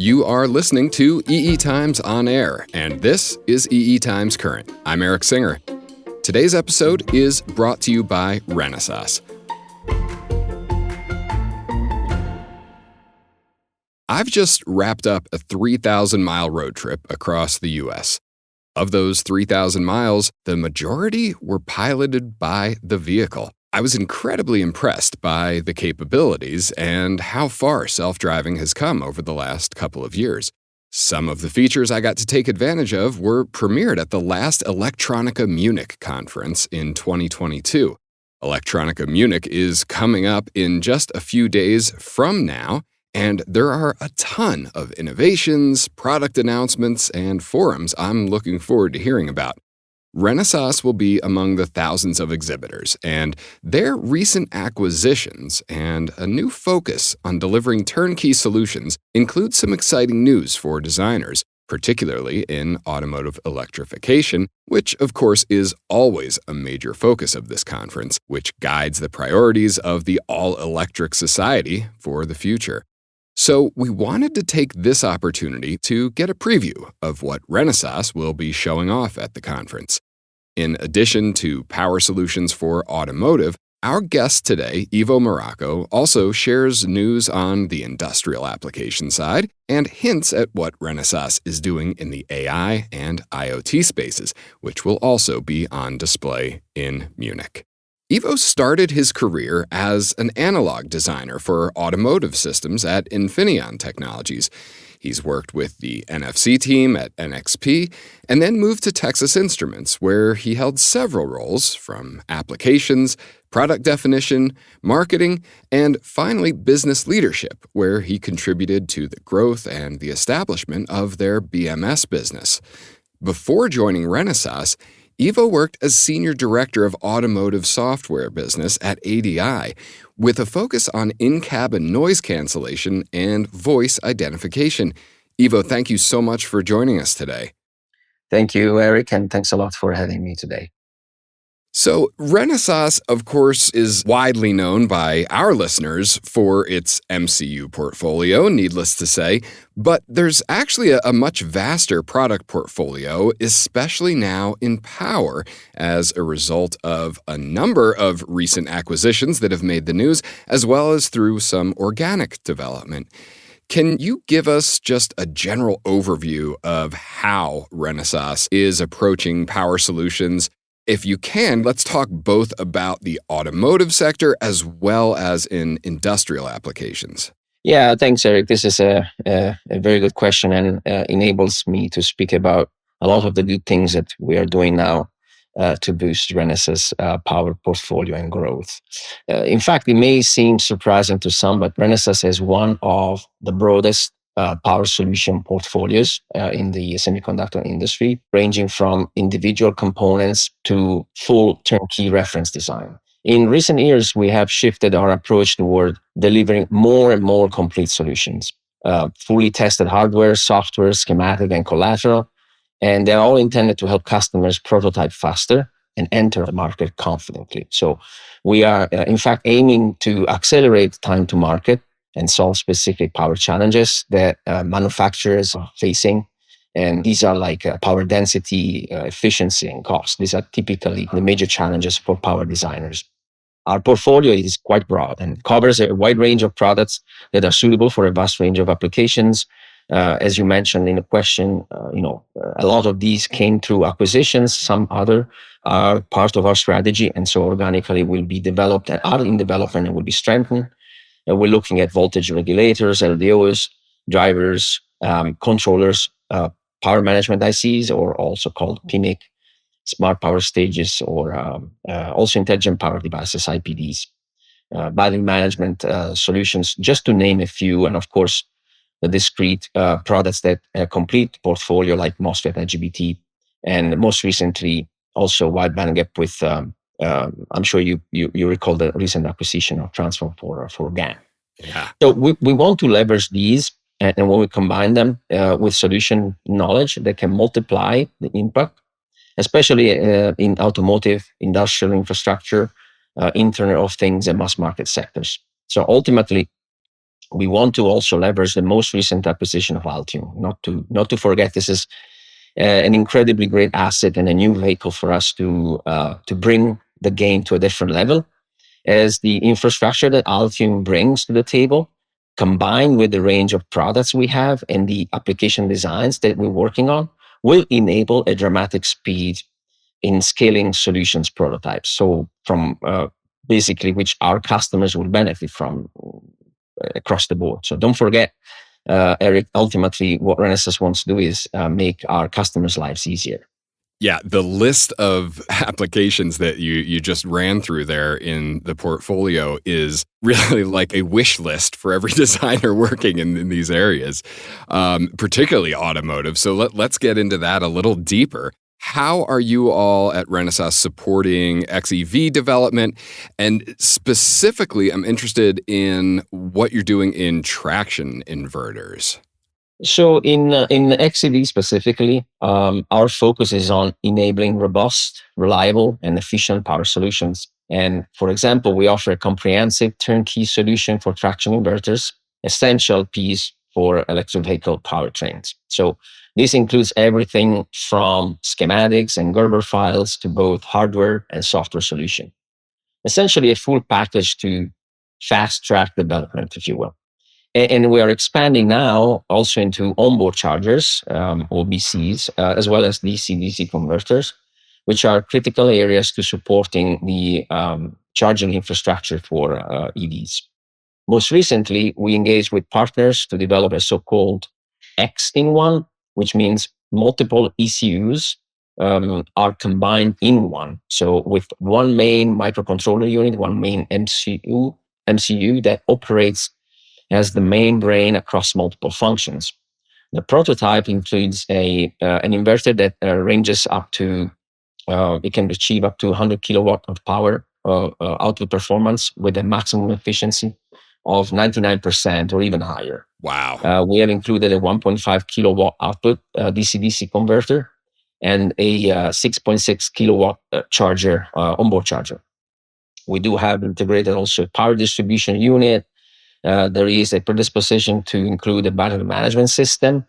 You are listening to EE Times On Air, and this is EE Times Current. I'm Eric Singer. Today's episode is brought to you by Renesas. I've just wrapped up a 3,000-mile road trip across the U.S. Of those 3,000 miles, the majority were piloted by the vehicle. I was incredibly impressed by the capabilities and how far self-driving has come over the last couple of years. Some of the features I got to take advantage of were premiered at the last Electronica Munich conference in 2022. Electronica Munich is coming up in just a few days from now, and there are a ton of innovations, product announcements, and forums I'm looking forward to hearing about. Renesas will be among the thousands of exhibitors, and their recent acquisitions and a new focus on delivering turnkey solutions include some exciting news for designers, particularly in automotive electrification, which of course is always a major focus of this conference, which guides the priorities of the all-electric society for the future. So we wanted to take this opportunity to get a preview of what Renesas will be showing off at the conference. In addition to power solutions for automotive, our guest today, Ivo Morocco, also shares news on the industrial application side and hints at what Renesas is doing in the AI and IoT spaces, which will also be on display in Munich. Ivo started his career as an analog designer for automotive systems at Infineon Technologies. He's worked with the NFC team at NXP and then moved to Texas Instruments, where he held several roles from applications, product definition, marketing, and finally business leadership, where he contributed to the growth and the establishment of their BMS business. Before joining Renesas, Ivo worked as Senior Director of Automotive Software Business at ADI, with a focus on in-cabin noise cancellation and voice identification. Ivo, thank you so much for joining us today. Thank you, Eric, and thanks a lot for having me today. So, Renesas, of course, is widely known by our listeners for its MCU portfolio, needless to say, but there's actually a much vaster product portfolio, especially now in power, as a result of a number of recent acquisitions that have made the news, as well as through some organic development. Can you give us just a general overview of how Renesas is approaching power solutions? If you can, let's talk both about the automotive sector as well as in industrial applications. Yeah, thanks, Eric. This is a very good question and enables me to speak about a lot of the good things that we are doing now to boost Renesas' power portfolio and growth. In fact, it may seem surprising to some, but Renesas is one of the broadest power solution portfolios in the semiconductor industry, ranging from individual components to full turnkey reference design. In recent years, we have shifted our approach toward delivering more and more complete solutions, fully tested hardware, software, schematic, and collateral, and they're all intended to help customers prototype faster and enter the market confidently. So we are, in fact, aiming to accelerate time to market and solve specific power challenges that manufacturers are facing. And these are like power density, efficiency, and cost. These are typically the major challenges for power designers. Our portfolio is quite broad and covers a wide range of products that are suitable for a vast range of applications. As you mentioned in the question, a lot of these came through acquisitions. Some other are part of our strategy, and so organically will be developed and are in development and will be strengthened. And we're looking at voltage regulators, LDOs, drivers, controllers, power management ICs, or also called PMIC, smart power stages, or also intelligent power devices, IPDs, battery management solutions, just to name a few. And of course, the discrete products that complete portfolio like MOSFET, IGBT, and most recently also wide bandgap with I'm sure you recall the recent acquisition of Transform for GaN. Yeah. So we want to leverage these, and when we combine them with solution knowledge that can multiply the impact, especially in automotive, industrial infrastructure, Internet of Things, and mass market sectors. So ultimately, we want to also leverage the most recent acquisition of Altium. Not to forget, this is an incredibly great asset and a new vehicle for us to bring the GaN to a different level, as the infrastructure that Altium brings to the table, combined with the range of products we have and the application designs that we're working on, will enable a dramatic speed in scaling solutions prototypes. So from basically which our customers will benefit from across the board. So don't forget, Eric, ultimately what Renesas wants to do is make our customers' lives easier. Yeah, the list of applications that you just ran through there in the portfolio is really like a wish list for every designer working in these areas, particularly automotive. So let's get into that a little deeper. How are you all at Renesas supporting xEV development? And specifically, I'm interested in what you're doing in traction inverters. So in xEV specifically, our focus is on enabling robust, reliable, and efficient power solutions. And for example, we offer a comprehensive turnkey solution for traction inverters, essential piece for electric vehicle powertrains. So this includes everything from schematics and Gerber files to both hardware and software solution. Essentially a full package to fast track development, if you will. And we are expanding now also into onboard chargers, OBCs, as well as DC-DC converters, which are critical areas to supporting the charging infrastructure for EVs. Most recently, we engaged with partners to develop a so-called X-in-one, which means multiple ECUs are combined in one. So with one main microcontroller unit, one main MCU that operates as the main brain across multiple functions. The prototype includes an inverter that ranges up to, it can achieve up to 100 kilowatt of power output performance with a maximum efficiency of 99% or even higher. Wow. We have included a 1.5 kilowatt output DC-DC converter and a 6.6 kilowatt charger, onboard charger. We do have integrated also a power distribution unit. There is a predisposition to include a battery management system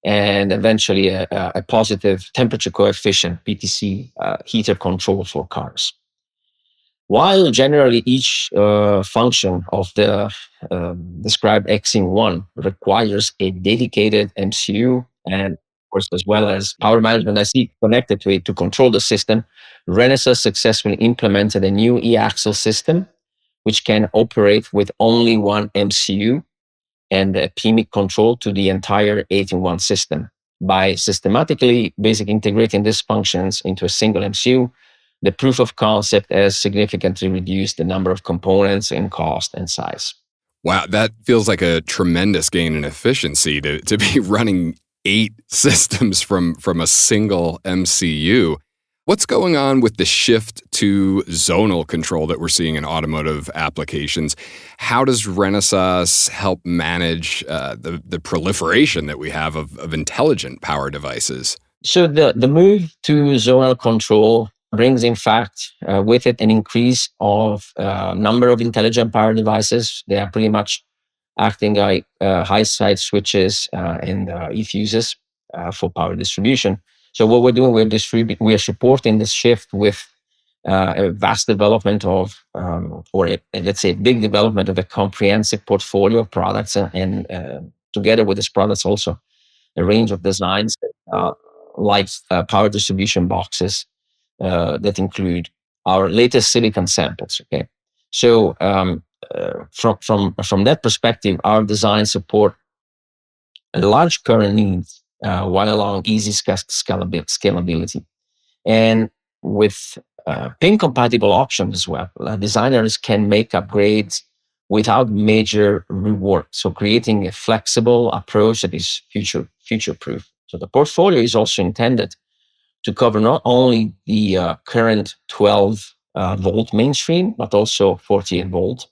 and eventually a positive temperature coefficient, PTC, heater control for cars. While generally each function of the described X-in-one requires a dedicated MCU and, of course, as well as power management IC connected to it to control the system, Renesas successfully implemented a new e-axle system which can operate with only one MCU and a PMIC control to the entire 8-in-1 system. By systematically basically integrating these functions into a single MCU, the proof of concept has significantly reduced the number of components in cost and size. Wow, that feels like a tremendous gain in efficiency to be running 8 systems from a single MCU. What's going on with the shift to zonal control that we're seeing in automotive applications? How does Renesas help manage the proliferation that we have of intelligent power devices? So the move to zonal control brings, in fact, with it an increase of number of intelligent power devices. They are pretty much acting like high-side switches and e-fuses for power distribution. So what we're doing, we are supporting this shift with a vast development of, let's say, a big development of a comprehensive portfolio of products, and together with these products also a range of designs like power distribution boxes that include our latest silicon samples. Okay, so from that perspective, our designs support a large current needs while allowing easy scalability. And with pin-compatible options as well, designers can make upgrades without major rework. So creating a flexible approach that is future-proof. So the portfolio is also intended to cover not only the current 12 volt mainstream, but also 48 volt.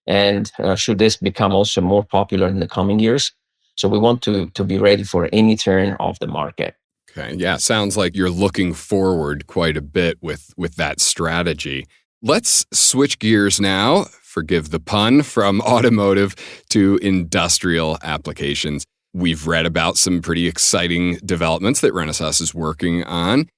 And should this become also more popular in the coming years, so we want to be ready for any turn of the market. Okay, yeah, sounds like you're looking forward quite a bit with that strategy. Let's switch gears now forgive the pun, from automotive to industrial applications. We've read about some pretty exciting developments that Renesas is working on.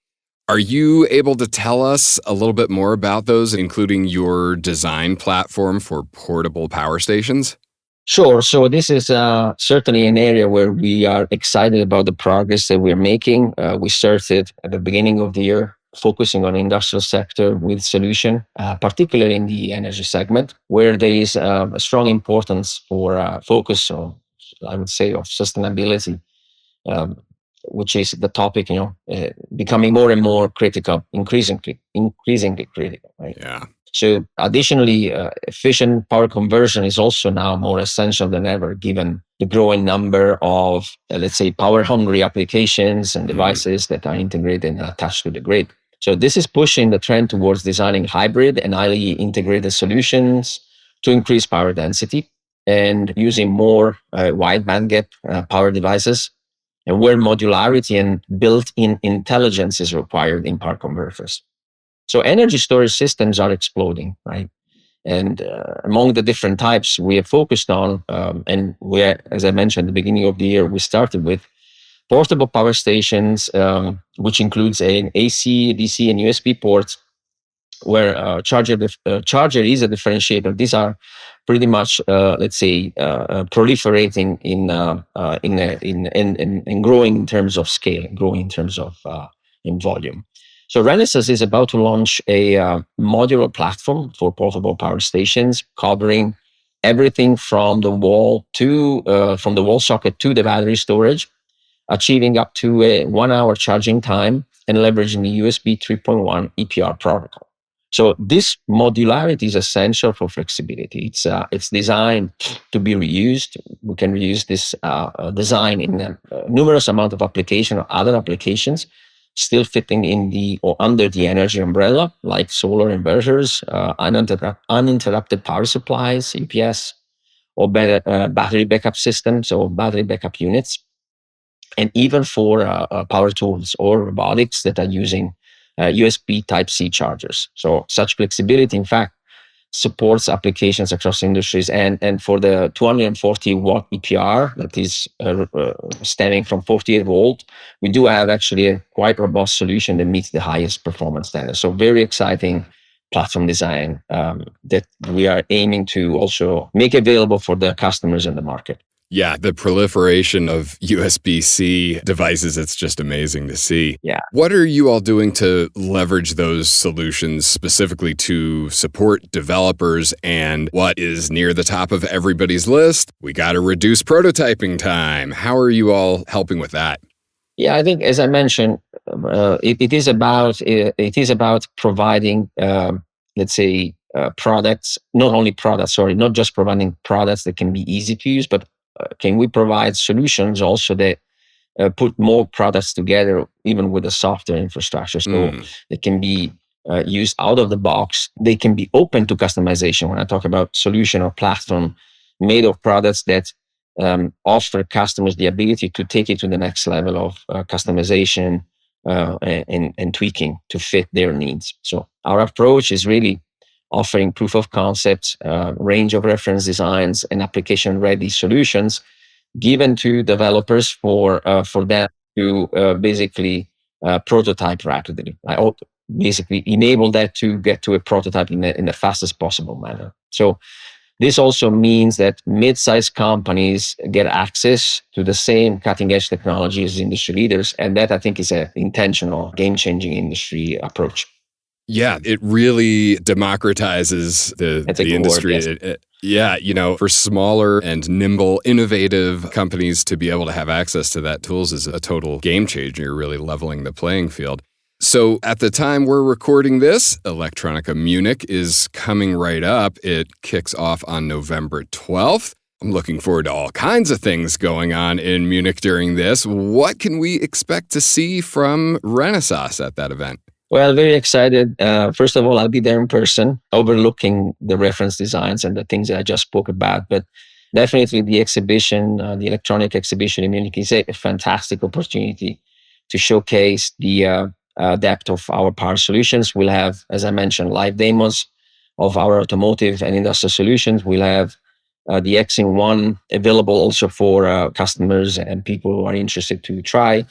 Are you able to tell us a little bit more about those, including your design platform for portable power stations? Sure. So this is certainly an area where we are excited about the progress that we're making. We started at the beginning of the year focusing on the industrial sector with solution, particularly in the energy segment, where there is a strong importance for focus on, I would say, of sustainability, um, which is the topic, becoming more and more critical, increasingly critical, right? Yeah. So additionally, efficient power conversion is also now more essential than ever, given the growing number of, let's say, power-hungry applications and devices that are integrated and attached to the grid. So this is pushing the trend towards designing hybrid and highly integrated solutions to increase power density and using more wide bandgap power devices, and where modularity and built-in intelligence is required in power converters. So energy storage systems are exploding, right? And among the different types we have focused on, and we, as I mentioned at the beginning of the year, we started with portable power stations, which includes an AC, DC, and USB ports, where charger is a differentiator. These are pretty much, let's say, proliferating in growing in terms of scale, growing in terms of in volume. So Renesas is about to launch a modular platform for portable power stations, covering everything from the wall from the wall socket to the battery storage, achieving up to a 1 hour charging time and leveraging the USB 3.1 EPR protocol. So this modularity is essential for flexibility. It's designed to be reused. We can reuse this design in a numerous amount of applications or other applications, still fitting in the or under the energy umbrella, like solar inverters, uninterrupted power supplies, UPS, or battery backup systems or battery backup units, and even for power tools or robotics that are using USB Type-C chargers. So such flexibility, in fact, supports applications across industries. And for the 240 watt EPR that is stemming from 48 volt, we do have actually a quite robust solution that meets the highest performance standards. So very exciting platform design that we are aiming to also make available for the customers in the market. Yeah, the proliferation of USB-C devices, it's just amazing to see. Yeah. What are you all doing to leverage those solutions specifically to support developers? And what is near the top of everybody's list? We got to reduce prototyping time. How are you all helping with that? Yeah, I think, as I mentioned, it is about providing, let's say, products. Not just providing products that can be easy to use, but can we provide solutions also that put more products together, even with a software infrastructure, so they can be used out of the box. They can be open to customization. When I talk about solution or platform made of products that offer customers the ability to take it to the next level of customization and tweaking to fit their needs. So our approach is really offering proof of concepts, range of reference designs, and application-ready solutions given to developers for them to basically prototype rapidly. I basically enable that to get to a prototype in the fastest possible manner. So this also means that mid-sized companies get access to the same cutting-edge technology as industry leaders, and that I think is an intentional, game-changing industry approach. Yeah, it really democratizes the industry. Word, yes. For smaller and nimble, innovative companies to be able to have access to that tools is a total game changer. You're really leveling the playing field. So at the time we're recording this, Electronica Munich is coming right up. It kicks off on November 12th. I'm looking forward to all kinds of things going on in Munich during this. What can we expect to see from Renesas at that event? Well, very excited. First of all, I'll be there in person, overlooking the reference designs and the things that I just spoke about. But definitely the exhibition, the electronic exhibition in Munich is a fantastic opportunity to showcase the depth of our power solutions. We'll have, as I mentioned, live demos of our automotive and industrial solutions. We'll have the X-in-1 available also for customers and people who are interested to try.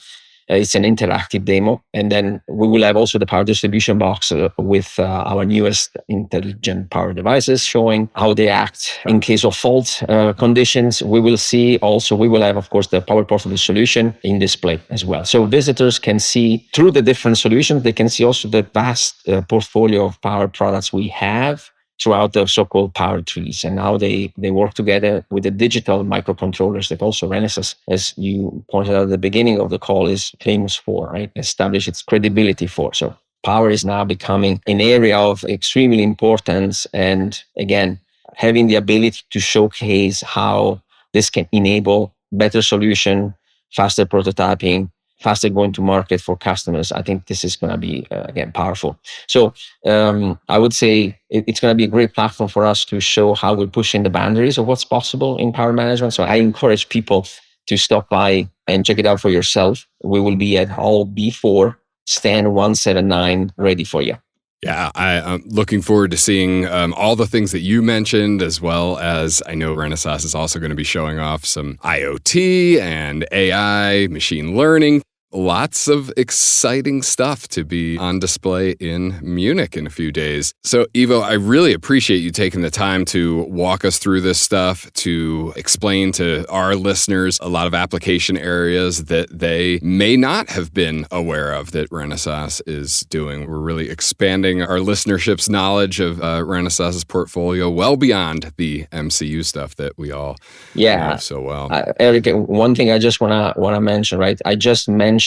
It's an interactive demo. And then we will have also the power distribution box with our newest intelligent power devices showing how they act in case of fault conditions. We will have, of course, the power portfolio solution in display as well. So visitors can see through the different solutions, they can see also the vast portfolio of power products we have throughout the so-called power trees, and how they work together with the digital microcontrollers that also Renesas, as you pointed out at the beginning of the call, is famous for, right? Establish its credibility for. So power is now becoming an area of extremely importance, and again, having the ability to showcase how this can enable better solution, faster prototyping, faster going to market for customers. I think this is going to be, again, powerful. So I would say it's going to be a great platform for us to show how we're pushing the boundaries of what's possible in power management. So I encourage people to stop by and check it out for yourself. We will be at Hall B4, stand 179, ready for you. Yeah, I'm looking forward to seeing all the things that you mentioned, as well as I know Renesas is also going to be showing off some IoT and AI, machine learning. Lots of exciting stuff to be on display in Munich in a few days. So, Ivo, I really appreciate you taking the time to walk us through this stuff, to explain to our listeners a lot of application areas that they may not have been aware of that Renesas is doing. We're really expanding our listenership's knowledge of Renesas's portfolio well beyond the MCU stuff that we all know so well. Eric, one thing I just wanna mention, right? I just mentioned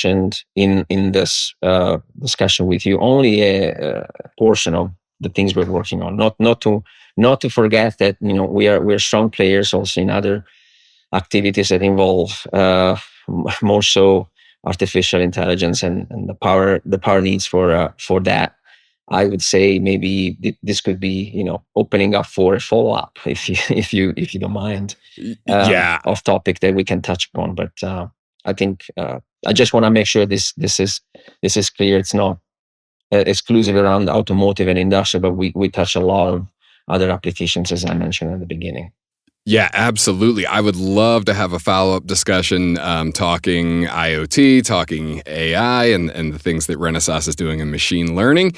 in this discussion with you only a portion of the things we're working on. Not to forget that we're strong players also in other activities that involve more so artificial intelligence and the power needs for that. I would say maybe this could be opening up for a follow up if you don't mind. Off topic that we can touch upon, but I think I just want to make sure this is clear. It's not exclusive around automotive and industrial, but we touch a lot of other applications, as I mentioned at the beginning. Yeah, absolutely. I would love to have a follow-up discussion talking IoT, talking AI, and the things that Renesas is doing in machine learning.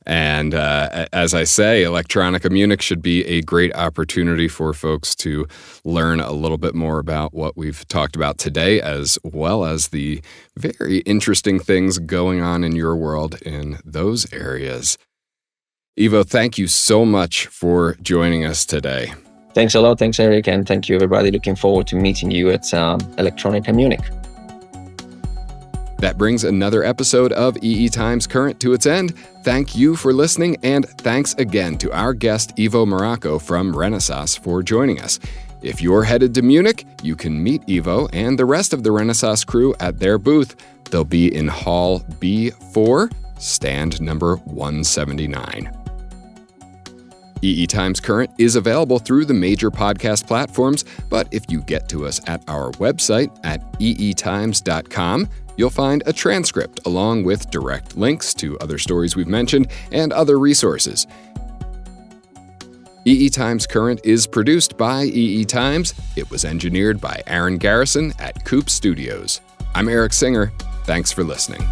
And as I say, Electronica Munich should be a great opportunity for folks to learn a little bit more about what we've talked about today, as well as the very interesting things going on in your world in those areas. Ivo, thank you so much for joining us today. Thanks a lot. Thanks, Eric. And thank you, everybody. Looking forward to meeting you at Electronica Munich. That brings another episode of EE Times Current to its end. Thank you for listening, and thanks again to our guest, Ivo Marocco from Renesas, for joining us. If you're headed to Munich, you can meet Ivo and the rest of the Renesas crew at their booth. They'll be in Hall B4, stand number 179. EE Times Current is available through the major podcast platforms, but if you get to us at our website at eetimes.com, you'll find a transcript along with direct links to other stories we've mentioned and other resources. EE Times Current is produced by EE Times. It was engineered by Aaron Garrison at Coop Studios. I'm Eric Singer. Thanks for listening.